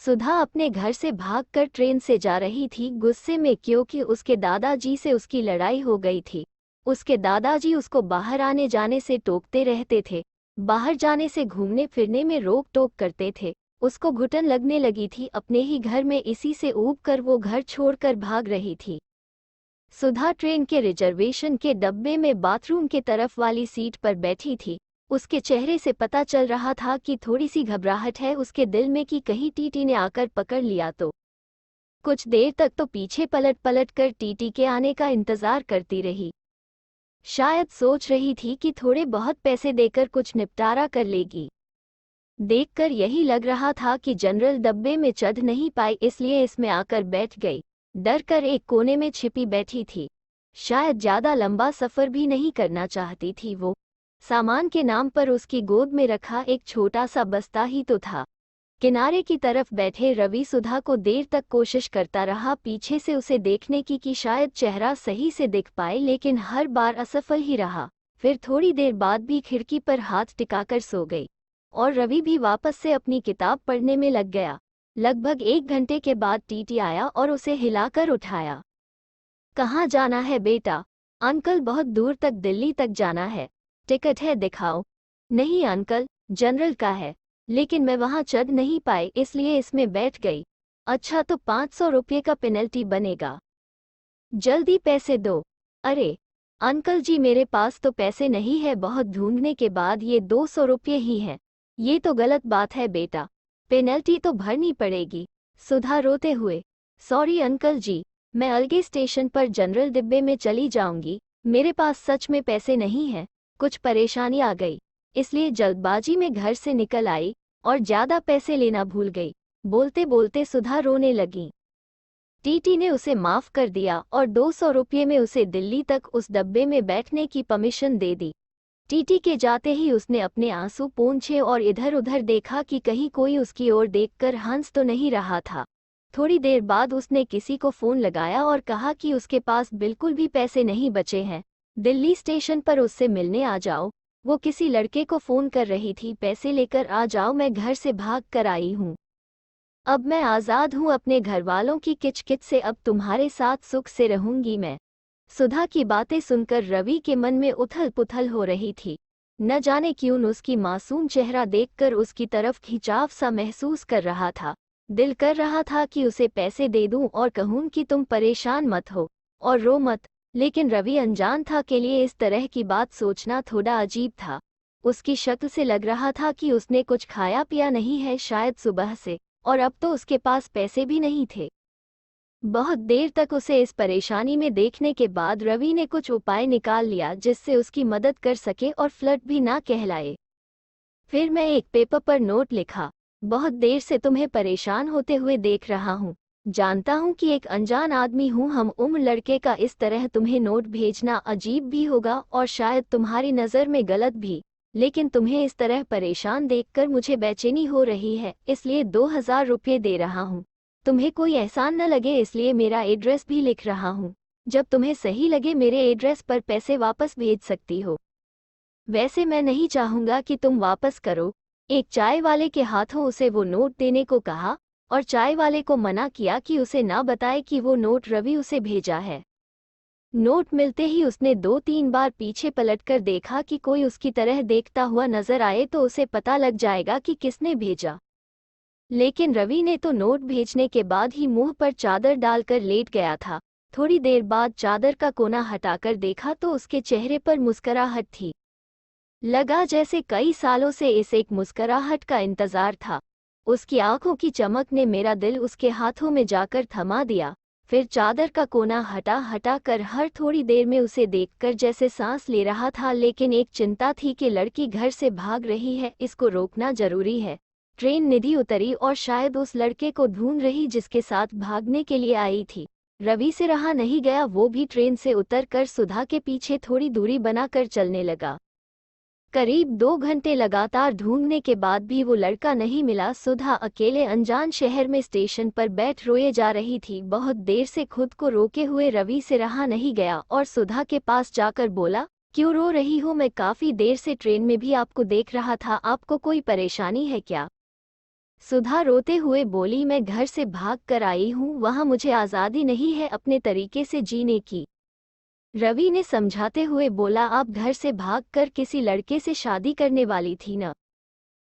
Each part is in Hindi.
सुधा अपने घर से भागकर ट्रेन से जा रही थी गुस्से में, क्योंकि उसके दादाजी से उसकी लड़ाई हो गई थी। उसके दादाजी उसको बाहर आने जाने से टोकते रहते थे, बाहर जाने से घूमने फिरने में रोक टोक करते थे। उसको घुटन लगने लगी थी अपने ही घर में, इसी से ऊब कर वो घर छोड़कर भाग रही थी। सुधा ट्रेन के रिजर्वेशन के डब्बे में बाथरूम के तरफ वाली सीट पर बैठी थी। उसके चेहरे से पता चल रहा था कि थोड़ी सी घबराहट है उसके दिल में कि कहीं टीटी ने आकर पकड़ लिया तो। कुछ देर तक तो पीछे पलट पलट कर टीटी के आने का इंतजार करती रही। शायद सोच रही थी कि थोड़े बहुत पैसे देकर कुछ निपटारा कर लेगी। देखकर यही लग रहा था कि जनरल डब्बे में चढ़ नहीं पाई, इसलिए इसमें आकर बैठ गई। डर कर एक कोने में छिपी बैठी थी। शायद ज्यादा लंबा सफर भी नहीं करना चाहती थी वो। सामान के नाम पर उसकी गोद में रखा एक छोटा सा बस्ता ही तो था। किनारे की तरफ बैठे रवि सुधा को देर तक कोशिश करता रहा पीछे से उसे देखने की कि शायद चेहरा सही से दिख पाए, लेकिन हर बार असफल ही रहा। फिर थोड़ी देर बाद भी खिड़की पर हाथ टिकाकर सो गई और रवि भी वापस से अपनी किताब पढ़ने में लग गया। लगभग 1 घंटे के बाद टीटी आया और उसे हिलाकर उठाया। कहाँ जाना है बेटा? अंकल, बहुत दूर तक, दिल्ली तक जाना है। टिकट है, दिखाओ। नहीं अंकल, जनरल का है, लेकिन मैं वहाँ चढ़ नहीं पाई इसलिए इसमें बैठ गई। अच्छा, तो 500 रुपये का पेनल्टी बनेगा। जल्दी पैसे दो। अरे अंकल जी, मेरे पास तो पैसे नहीं है, बहुत ढूंढने के बाद ये 200 रुपये ही हैं। ये तो गलत बात है बेटा, पेनल्टी तो भरनी पड़ेगी। सुधा रोते हुए, सॉरी अंकल जी, मैं अलगे स्टेशन पर जनरल डिब्बे में चली जाऊंगी, मेरे पास सच में पैसे नहीं हैं। कुछ परेशानी आ गई इसलिए जल्दबाजी में घर से निकल आई और ज्यादा पैसे लेना भूल गई। बोलते बोलते सुधा रोने लगी। टीटी ने उसे माफ कर दिया और 200 रुपये में उसे दिल्ली तक उस डब्बे में बैठने की परमिशन दे दी। टीटी के जाते ही उसने अपने आंसू पोंछे और इधर उधर देखा कि कहीं कोई उसकी ओर देखकर हंस तो नहीं रहा था। थोड़ी देर बाद उसने किसी को फोन लगाया और कहा कि उसके पास बिल्कुल भी पैसे नहीं बचे हैं, दिल्ली स्टेशन पर उससे मिलने आ जाओ। वो किसी लड़के को फोन कर रही थी, पैसे लेकर आ जाओ, मैं घर से भाग कर आई हूँ। अब मैं आज़ाद हूँ अपने घर वालों की किचकिच से, अब तुम्हारे साथ सुख से रहूंगी मैं। सुधा की बातें सुनकर रवि के मन में उथल पुथल हो रही थी। न जाने क्यों उसकी मासूम चेहरा देखकर उसकी तरफ खिंचाव सा महसूस कर रहा था। दिल कर रहा था कि उसे पैसे दे दूं और कहूं कि तुम परेशान मत हो और रो मत, लेकिन रवि अनजान था के लिए इस तरह की बात सोचना थोड़ा अजीब था। उसकी शक्ल से लग रहा था कि उसने कुछ खाया पिया नहीं है शायद सुबह से, और अब तो उसके पास पैसे भी नहीं थे। बहुत देर तक उसे इस परेशानी में देखने के बाद रवि ने कुछ उपाय निकाल लिया जिससे उसकी मदद कर सके और फ्लर्ट भी ना कहलाए। फिर मैं एक पेपर पर नोट लिखा, बहुत देर से तुम्हें परेशान होते हुए देख रहा हूँ। जानता हूँ कि एक अनजान आदमी हूँ, हम उम्र लड़के का इस तरह तुम्हें नोट भेजना अजीब भी होगा और शायद तुम्हारी नज़र में गलत भी, लेकिन तुम्हें इस तरह परेशान देखकर मुझे बेचैनी हो रही है, इसलिए 2000 रुपये दे रहा हूँ। तुम्हें कोई एहसान न लगे इसलिए मेरा एड्रेस भी लिख रहा हूँ। जब तुम्हें सही लगे मेरे एड्रेस पर पैसे वापस भेज सकती हो। वैसे मैं नहीं चाहूँगा कि तुम वापस करो। एक चाय वाले के हाथों उसे वो नोट देने को कहा और चाय वाले को मना किया कि उसे ना बताए कि वो नोट रवि उसे भेजा है। नोट मिलते ही उसने 2-3 बार पीछे पलटकर देखा कि कोई उसकी तरह देखता हुआ नजर आए तो उसे पता लग जाएगा कि किसने भेजा। लेकिन रवि ने तो नोट भेजने के बाद ही मुंह पर चादर डालकर लेट गया था। थोड़ी देर बाद चादर का कोना हटाकर देखा तो उसके चेहरे पर मुस्कुराहट थी। लगा जैसे कई सालों से इस एक मुस्कुराहट का इंतजार था। उसकी आंखों की चमक ने मेरा दिल उसके हाथों में जाकर थमा दिया। फिर चादर का कोना हटा हटा कर हर थोड़ी देर में उसे देखकर जैसे सांस ले रहा था, लेकिन एक चिंता थी कि लड़की घर से भाग रही है, इसको रोकना जरूरी है। ट्रेन निधि उतरी और शायद उस लड़के को ढूंढ रही जिसके साथ भागने के लिए आई थी। रवि से रहा नहीं गया, वो भी ट्रेन से उतरकर सुधा के पीछे थोड़ी दूरी बनाकर चलने लगा। करीब 2 घंटे लगातार ढूंढने के बाद भी वो लड़का नहीं मिला। सुधा अकेले अनजान शहर में स्टेशन पर बैठ रोए जा रही थी। बहुत देर से खुद को रोके हुए रवि से रहा नहीं गया और सुधा के पास जाकर बोला, क्यों रो रही हो? मैं काफी देर से ट्रेन में भी आपको देख रहा था, आपको कोई परेशानी है क्या? सुधा रोते हुए बोली, मैं घर से भाग कर आई हूँ, वहाँ मुझे आज़ादी नहीं है अपने तरीके से जीने की। रवि ने समझाते हुए बोला, आप घर से भागकर किसी लड़के से शादी करने वाली थी न?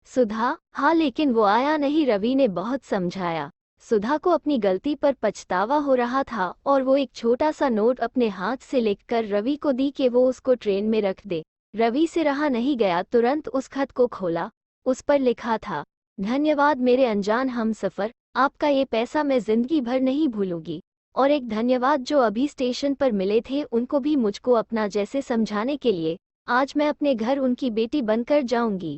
सुधा, हाँ, लेकिन वो आया नहीं। रवि ने बहुत समझाया। सुधा को अपनी गलती पर पछतावा हो रहा था और वो एक छोटा सा नोट अपने हाथ से लिखकर रवि को दी कि वो उसको ट्रेन में रख दे। रवि से रहा नहीं गया, तुरंत उस खत को खोला। उस पर लिखा था, धन्यवाद मेरे अनजान हमसफर, आपका ये पैसा मैं जिंदगी भर नहीं भूलूंगी। और एक धन्यवाद जो अभी स्टेशन पर मिले थे उनको भी मुझको अपना जैसे समझाने के लिए। आज मैं अपने घर उनकी बेटी बनकर जाऊंगी।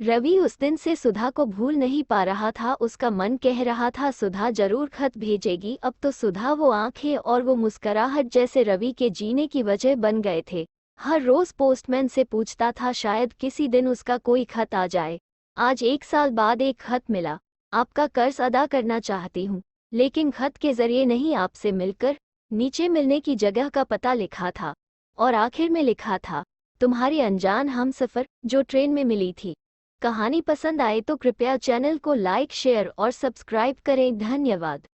रवि उस दिन से सुधा को भूल नहीं पा रहा था। उसका मन कह रहा था सुधा जरूर खत भेजेगी। अब तो सुधा, वो आंखें और वो मुस्कुराहट जैसे रवि के जीने की वजह बन गए थे। हर रोज पोस्टमैन से पूछता था, शायद किसी दिन उसका कोई खत आ जाए। आज 1 साल बाद एक खत मिला। आपका कर्ज अदा करना चाहती हूँ, लेकिन खत के जरिए नहीं, आपसे मिलकर। नीचे मिलने की जगह का पता लिखा था और आखिर में लिखा था, तुम्हारी अनजान हमसफर जो ट्रेन में मिली थी। कहानी पसंद आए तो कृपया चैनल को लाइक, शेयर और सब्सक्राइब करें। धन्यवाद।